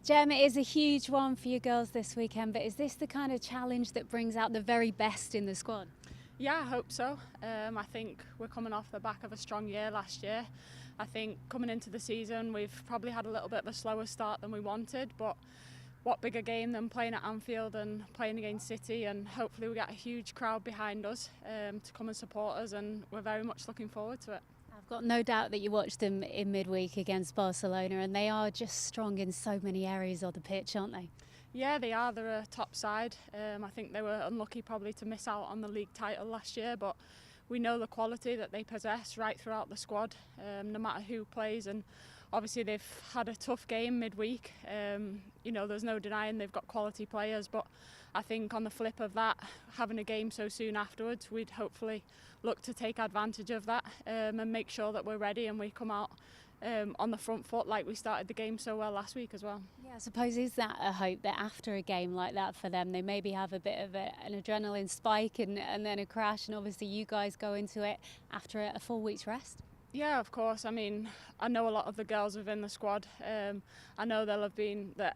Gem, it is a huge one for you girls this weekend, but is this the kind of challenge that brings out the very best in the squad? Yeah, I hope so. I think we're coming off the back of a strong year last year. I think coming into the season we've probably had a little bit of a slower start than we wanted, but what bigger game than playing at Anfield and playing against City, and hopefully we get a huge crowd behind us to come and support us, and we're very much looking forward to it. I've got no doubt that you watched them in midweek against Barcelona, and they are just strong in so many areas of the pitch, aren't they? Yeah, they are. They're a top side. I think they were unlucky probably to miss out on the league title last year, but we know the quality that they possess right throughout the squad, no matter who plays. And obviously they've had a tough game midweek. There's no denying they've got quality players, but I think on the flip of that, having a game so soon afterwards, we'd hopefully look to take advantage of that and make sure that we're ready and we come out on the front foot like we started the game so well last week as well. Yeah, I suppose is that a hope that after a game like that for them, they maybe have a bit of an adrenaline spike and then a crash, and obviously you guys go into it after a full week's rest? Yeah, of course. I mean, I know a lot of the girls within the squad. I know the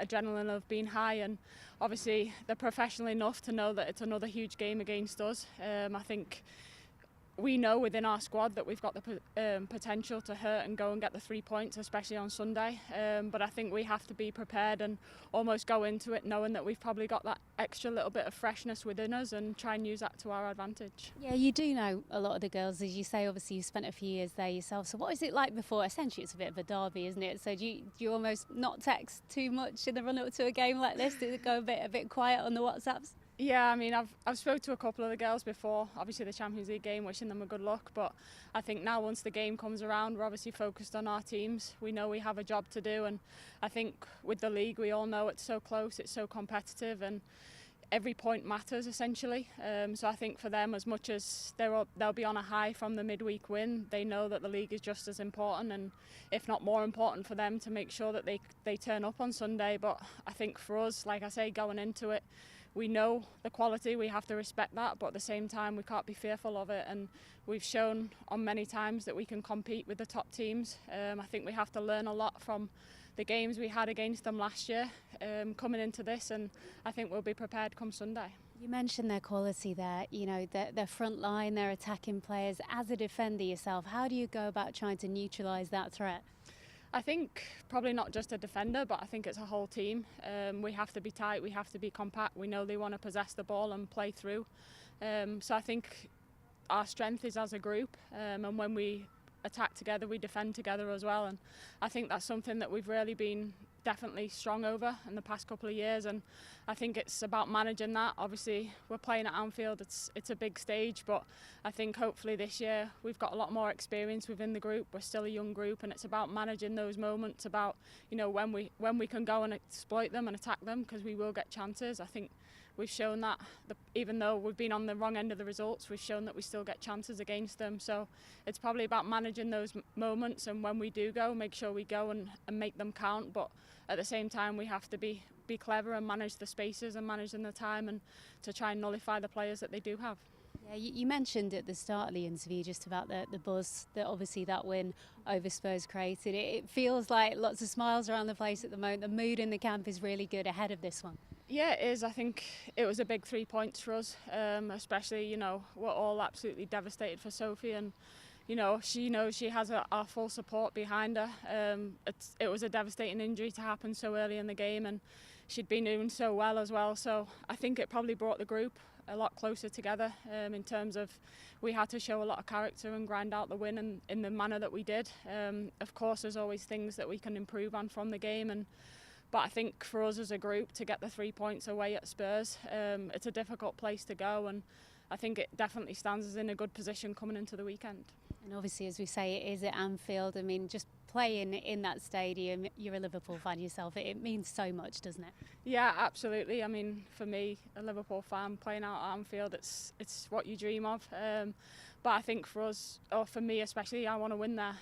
adrenaline will have been high, and obviously they're professional enough to know that it's another huge game against us. I think we know within our squad that we've got the potential to hurt and go and get the 3 points, especially on Sunday. But I think we have to be prepared and almost go into it knowing that we've probably got that extra little bit of freshness within us and try and use that to our advantage. Yeah, you do know a lot of the girls, as you say. Obviously, you spent a few years there yourself. So what is it like before? Essentially, it's a bit of a derby, isn't it? So do you almost not text too much in the run-up to a game like this? Does it go a bit quiet on the WhatsApps? Yeah, I mean, I've spoke to a couple of the girls before, obviously the Champions League game, wishing them a good luck, but I think now once the game comes around, we're obviously focused on our teams. We know we have a job to do, and I think with the league we all know it's so close, it's so competitive, and every point matters essentially. So I think for them, as much as they'll be on a high from the midweek win, they know that the league is just as important, and if not more important, for them to make sure that they turn up on Sunday. But I think for us, like I say, going into it, we know the quality, we have to respect that, but at the same time we can't be fearful of it, and we've shown on many times that we can compete with the top teams. I think we have to learn a lot from the games we had against them last year coming into this, and I think we'll be prepared come Sunday. You mentioned their quality there, their front line, their attacking players. As a defender yourself, how do you go about trying to neutralise that threat? I think probably not just a defender, but I think it's a whole team. We have to be tight, we have to be compact. We know they want to possess the ball and play through. So I think our strength is as a group, and when we attack together, we defend together as well. And I think that's something that we've really been definitely strong over in the past couple of years, and I think it's about managing that. Obviously we're playing at Anfield, it's a big stage, but I think hopefully this year we've got a lot more experience within the group. We're still a young group, and it's about managing those moments, about when we can go and exploit them and attack them, because we will get chances. I think we've shown that even though we've been on the wrong end of the results, we've shown that we still get chances against them. So it's probably about managing those moments, and when we do go, make sure we go and make them count. But at the same time, we have to be clever and manage the spaces and manage the time, and to try and nullify the players that they do have. Yeah, you mentioned at the start of the interview just about the buzz that obviously that win over Spurs created. It feels like lots of smiles around the place at the moment. The mood in the camp is really good ahead of this one. Yeah, it is. I think it was a big 3 points for us, especially, we're all absolutely devastated for Sophie, and she knows she has our full support behind her. It was a devastating injury to happen so early in the game, and she'd been doing so well as well. So I think it probably brought the group a lot closer together in terms of we had to show a lot of character and grind out the win in the manner that we did. Of course, there's always things that we can improve on from the game, but I think for us as a group to get the 3 points away at Spurs, it's a difficult place to go, and I think it definitely stands us in a good position coming into the weekend. And obviously, as we say, it is at Anfield. I mean, just playing in that stadium, you're a Liverpool fan yourself, it means so much, doesn't it? Yeah, absolutely. I mean, for me, a Liverpool fan, playing out at Anfield, it's what you dream of. But I think for us, or for me especially, I want to win there.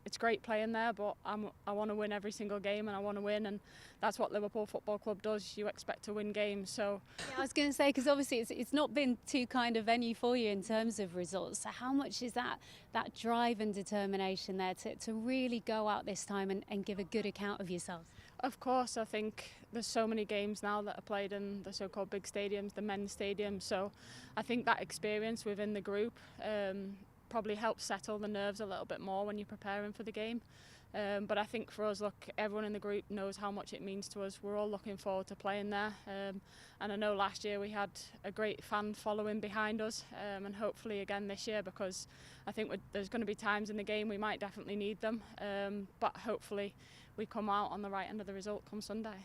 It's great playing there, but I want to win every single game, and I want to win, and that's what Liverpool Football Club does. You expect to win games. So yeah, I was going to say, because obviously it's not been too kind of venue for you in terms of results. So how much is that drive and determination there to really go out this time and give a good account of yourselves? Of course, I think there's so many games now that are played in the so-called big stadiums, the men's stadiums. So I think that experience within the group probably helps settle the nerves a little bit more when you're preparing for the game. But I think for us, look, everyone in the group knows how much it means to us. We're all looking forward to playing there. And I know last year we had a great fan following behind us, and hopefully again this year, because I think there's going to be times in the game we might definitely need them. But hopefully we come out on the right end of the result come Sunday.